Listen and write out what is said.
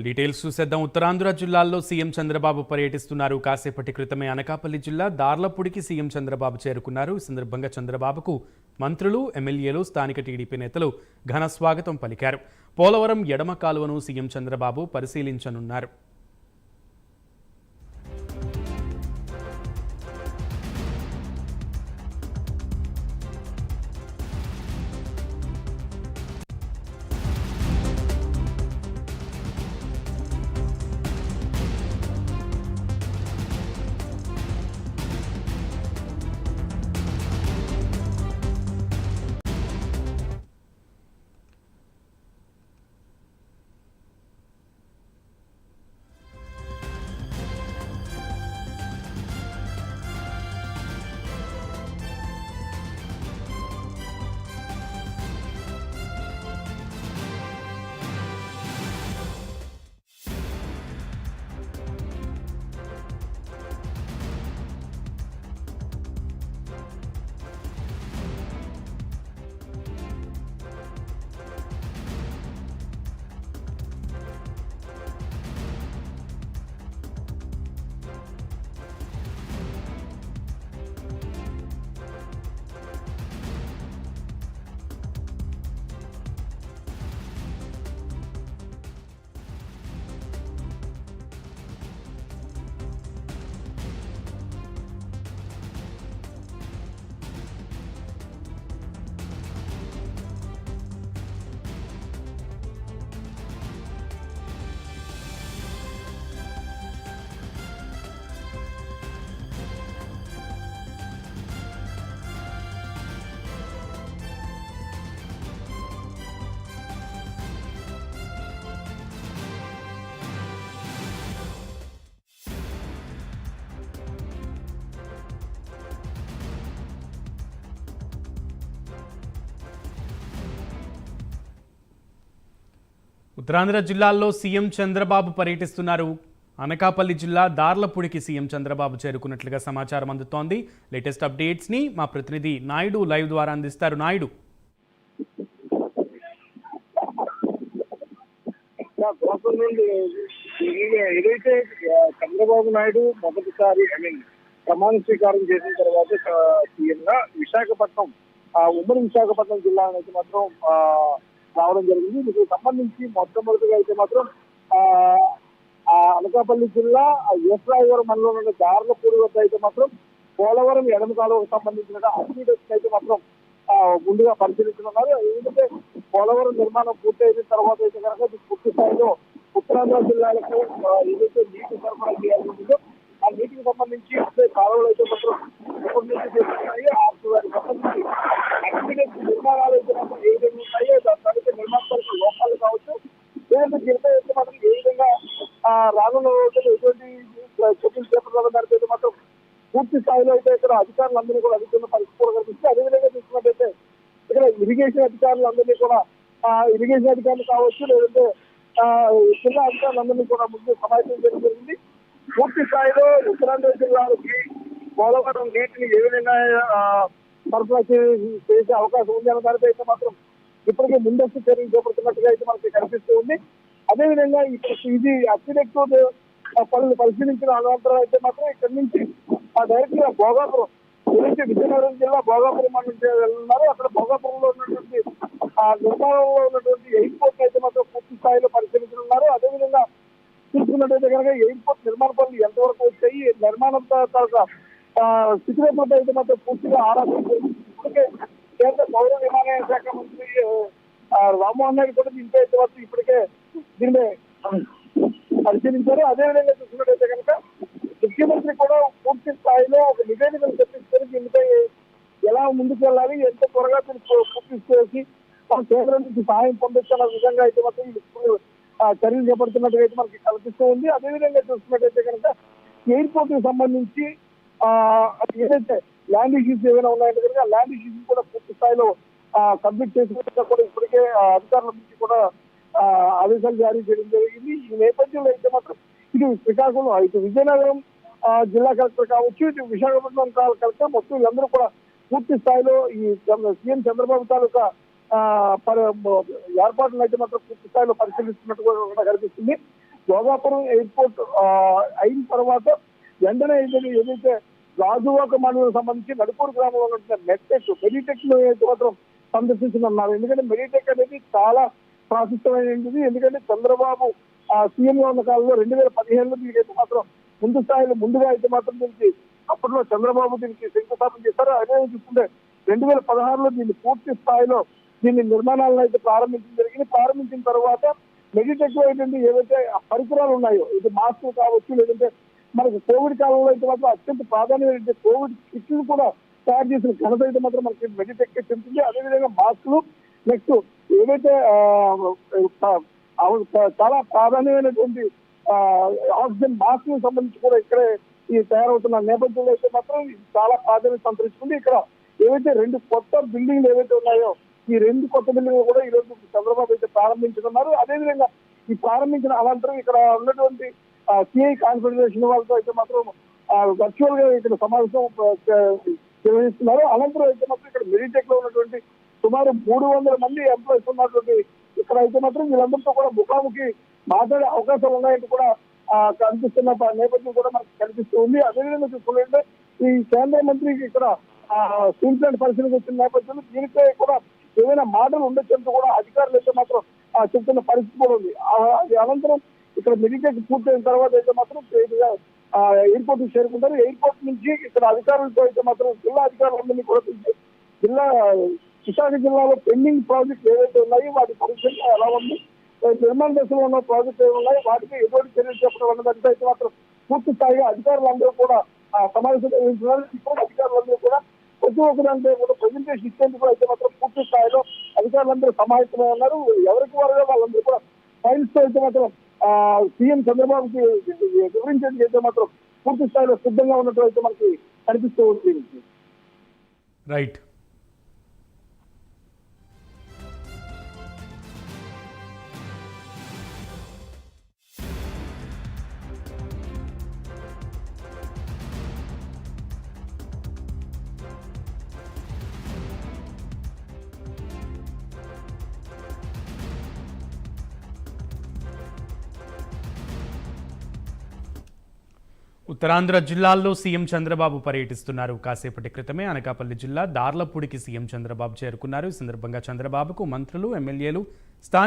Details చూసేద్దాం. ఉత్తరాంధ్ర జిల్లాల్లో CM Chandrababu పర్యటిస్తున్నారు. కాసేపటి క్రితమే అనకాపల్లి జిల్లా దార్లపూడికి సీఎం చంద్రబాబు చేరుకున్నారు. ఈ సందర్భంగా చంద్రబాబుకు మంత్రులు, ఎమ్మెల్యేలు, స్థానిక టీడీపీ నేతలు ఘన స్వాగతం పలికారు. పోలవరం ఎడమ కాలువను సీఎం చంద్రబాబు పరిశీలించనున్నారు. ఉత్తరాంధ్ర జిల్లాల్లో సీఎం చంద్రబాబు పర్యటిస్తున్నారు. అనకాపల్లి జిల్లా దార్లపూడికి సీఎం చంద్రబాబు చేరుకున్నట్లుగా సమాచారం అందుతోంది. లేటెస్ట్ అప్డేట్స్ ని మా ప్రతినిధి నాయుడు లైవ్ ద్వారా అందిస్తారు. నాయుడు, ఏదైతే చంద్రబాబు నాయుడు మొదటిసారి ప్రమాణ స్వీకారం చేసిన తర్వాత సీఎంగా విశాఖపట్నం ఉమ్మడి విశాఖపట్నం జిల్లా అయితే మాత్రం రావడం జరిగింది. దీనికి సంబంధించి మొట్టమొదటిగా అయితే మాత్రం అనకాపల్లి జిల్లా యేసరాయవరం మండలంలోని దార్లపూడి వద్ద అయితే మాత్రం పోలవరం ఎడమ కాలువకు సంబంధించిన అప్డేట్స్ అయితే మాత్రం ముందుగా పరిశీలించనున్నారు. ఎందుకంటే పోలవరం నిర్మాణం పూర్తయిన తర్వాత అయితే కనుక పూర్తి స్థాయిలో ఉత్తరాంధ్ర జిల్లాలకు ఏదైతే నీటి సరఫరా చేయాల్సి ఉంటుందో ఆ నీటికి సంబంధించి కాలువలు అయితే మాత్రం చేస్తున్నాయి. వాటికి సంబంధించి అప్డేట్స్ నిర్మాణాలు అయితే మాత్రం ఏ విధంగా ఉన్నాయో దాని నిర్మాణ లోపాలు కావచ్చు, లేదంటే జిల్లా అయితే మాత్రం ఏ విధంగా రానున్న రోజులు ఎటువంటి చర్యలు చేపట్టాలన్నట్టు మాత్రం పూర్తి స్థాయిలో అయితే ఇక్కడ అధికారులందరినీ కూడా అధికారులు పరిస్థితి కూడా కనిపిస్తుంది. అదేవిధంగా చూసుకున్నట్టయితే ఇక్కడ ఇరిగేషన్ అధికారులందరినీ కూడా ఇరిగేషన్ అధికారులు కావచ్చు, లేదంటే జిల్లా అధికారులందరినీ కూడా ముందు సమావేశం చేయడం జరిగింది. పూర్తి స్థాయిలో ఉత్తరాంధ్ర జిల్లాలకి పోలవరం నీటిని ఏ విధంగా సరఫరా చేసే అవకాశం ఉంది అన్న దానిపై అయితే మాత్రం ఇప్పటికే ముందస్తు చర్యలు చేపడుతున్నట్టుగా అయితే మనకి కనిపిస్తూ ఉంది. అదేవిధంగా ఇది అత్యధిక పనులు పరిశీలించిన అనంతరం అయితే మాత్రం ఇక్కడి నుంచి డైరెక్ట్ గా భోగాపురం ఏదైతే విజయనగరం జిల్లా భోగాపురం మండలం వెళ్తున్నారు. అక్కడ భోగాపురంలో ఉన్నటువంటి నిర్మాణంలో ఉన్నటువంటి ఎయిర్పోర్ట్ అయితే మాత్రం పూర్తి స్థాయిలో పరిశీలించనున్నారు. అదేవిధంగా చూసుకున్నట్టయితే కనుక ఎయిర్పోర్ట్ నిర్మాణ పనులు ఎంతవరకు వచ్చాయి, నిర్మాణం స్థితిగతులతో అయితే మాత్రం పూర్తిగా ఆరాధన. ఇప్పటికే కేంద్ర పౌర విమానయాన శాఖ మంత్రి రామ్మోహన్ నాయుడు కూడా దీంతో అయితే మాత్రం ఇప్పటికే దీన్ని పరిశీలించారు. అదేవిధంగా చూసుకున్నట్టయితే కనుక ముఖ్యమంత్రి కూడా పూర్తి స్థాయిలో ఒక నివేదికను తెప్పించుకొని దీనిపై ఎలా ముందుకు వెళ్ళాలి, ఎంత త్వరగా పూర్తి చేసి మన కేంద్రం నుంచి సహాయం పొందొచ్చన్న విధంగా అయితే మాత్రం చర్యలు చేపడుతున్నట్టుగా అయితే మనకి కనిపిస్తూ ఉంది. అదేవిధంగా చూసుకున్నట్టయితే కనుక ఎయిర్పోర్ట్ కి సంబంధించి ఏదైతే ల్యాండ్ ఇష్యూస్ ఏమైనా ఉన్నాయంటే కనుక ల్యాండ్ ఇష్యూస్ కూడా పూర్తి స్థాయిలో కంప్లీట్ చేసినట్టుగా కూడా ఇప్పటికే అధికారుల నుంచి కూడా ఆదేశాలు జారీ చేయడం జరిగింది. ఈ నేపథ్యంలో అయితే మాత్రం ఇటు శ్రీకాకుళం, ఇటు విజయనగరం జిల్లా కలెక్టర్ కావచ్చు, ఇటు విశాఖపట్నం కలెక్టర్ మొత్తం వీళ్ళందరూ కూడా పూర్తి స్థాయిలో ఈ సీఎం చంద్రబాబు తాలూకా ఏర్పాట్లను అయితే మాత్రం పూర్తి స్థాయిలో పరిశీలిస్తున్నట్టు కూడా కనిపిస్తుంది. భోగాపురం ఎయిర్పోర్ట్ అయిన తర్వాత వెంటనే ఏదైతే రాజువాక మండలం సంబంధించి నడుపూరు గ్రామంలో ఉన్న మెడిటెక్ లో అయితే మాత్రం సందర్శించనున్నారు. ఎందుకంటే మెడిటెక్ అనేది చాలా ప్రాశస్త్యమైనది. ఎందుకంటే చంద్రబాబు సీఎం గా ఉన్న కాలంలో 2015లో దీనికైతే మాత్రం ముందుగా అయితే మాత్రం దీనికి అప్పట్లో చంద్రబాబు దీనికి శంకుస్థాపన చేశారు. అదే చూస్తుంటే 2016లో దీన్ని పూర్తి స్థాయిలో దీని నిర్మాణాలను అయితే ప్రారంభించడం జరిగింది. ప్రారంభించిన తర్వాత మెడిటెక్ లో ఏంటంటే ఏవైతే పరికరాలు ఉన్నాయో, ఇది మాస్క్ కావచ్చు, లేదంటే మనకు కోవిడ్ కాలంలో అయితే మాత్రం అత్యంత ప్రాధాన్యత కోవిడ్ కిట్లు కూడా తయారు చేసిన ఘనత అయితే మాత్రం మనకి మెడిటెక్ చెందుతుంది. అదేవిధంగా మాస్కులు, నెక్స్ట్ ఏవైతే చాలా ప్రాధాన్యమైనటువంటి ఆక్సిజన్ మాస్క్ సంబంధించి కూడా ఇక్కడే ఈ తయారవుతున్న నేపథ్యంలో అయితే మాత్రం ఇది చాలా ప్రాధాన్యత సంతరించుకుంది. ఇక్కడ ఏవైతే 2 కొత్త బిల్డింగ్లు ఏవైతే ఉన్నాయో, ఈ 2 కొత్త బిల్డింగ్లు కూడా ఈ రోజు చంద్రబాబు అయితే ప్రారంభించుకున్నారు. అదేవిధంగా ఈ ప్రారంభించిన అనంతరం ఇక్కడ ఉన్నటువంటి సిఐ కాన్ఫెడరేషన్ వాళ్ళతో అయితే మాత్రం వర్చువల్ గా ఇక్కడ సమావేశం నిర్వహిస్తున్నారు. అనంతరం అయితే మాత్రం ఇక్కడ మెడిటెక్ లో ఉన్నటువంటి సుమారు 300 మంది ఎంప్లాయీస్ ఉన్నటువంటి ఇక్కడ అయితే మాత్రం వీళ్ళందరితో కూడా ముఖాముఖి మాట్లాడే అవకాశాలు ఉన్నాయంటే కూడా కనిపిస్తున్న నేపథ్యం కూడా మనకు కనిపిస్తూ ఉంది. అదేవిధంగా చూసుకుంటే ఈ కేంద్ర మంత్రికి ఇక్కడ స్టీల్ ప్లాంట్ పరిశీలనకు వచ్చిన నేపథ్యంలో దీనిపై కూడా ఏమైనా మాటలు ఉండొచ్చంటూ కూడా అధికారులు అయితే మాత్రం చెప్తున్న పరిస్థితి కూడా ఉంది. అది అనంతరం ఇక్కడ మెడిటెక్ పూర్తయిన తర్వాత అయితే మాత్రం ఎయిర్పోర్ట్ చేరుకుంటారు. ఎయిర్పోర్ట్ నుంచి ఇక్కడ అధికారులతో అయితే మాత్రం జిల్లా అధికారులందరినీ కూడా పిలిచి విశాఖ జిల్లాలో పెండింగ్ ప్రాజెక్ట్ ఏవైతే ఉన్నాయో వాటి పరిస్థితి ఎలా ఉంది, నిర్మాణ దశలో ఉన్న ప్రాజెక్ట్ ఏమి ఉన్నాయి, వాటికి ఎటువంటి చర్యలు చెప్పడం అన్నదంటే అయితే మాత్రం పూర్తి స్థాయిగా అధికారులందరూ కూడా సమావేశం నిర్వహించున్నారు. ఇప్పుడు అధికారులందరూ కూడా ప్రతి ఒక్కరంటే కూడా ప్రెజెంటేషన్ ఇచ్చేందుకు అయితే మాత్రం పూర్తి స్థాయిలో అధికారులందరూ సమావేశమై ఉన్నారు. ఎవరికి వారుగా వాళ్ళందరూ కూడా ఫైల్స్ తో అయితే మాత్రం సీఎం చంద్రబాబుకి వివరించేందుకు అయితే మాత్రం పూర్తి స్థాయిలో సిద్ధంగా ఉన్నట్టు అయితే మనకి కనిపిస్తూ ఉంది. రైట్. ఉత్తరాంధ్ర జిల్లాల్లో సీఎం చంద్రబాబు పర్యటిస్తున్నారు. కాసేపటి క్రితమే అనకాపల్లి జిల్లా దార్లపూడికి సీఎం చంద్రబాబు చేరుకున్నారు. ఈ సందర్భంగా చంద్రబాబుకు మంత్రులు, ఎమ్మెల్యేలు, స్థానిక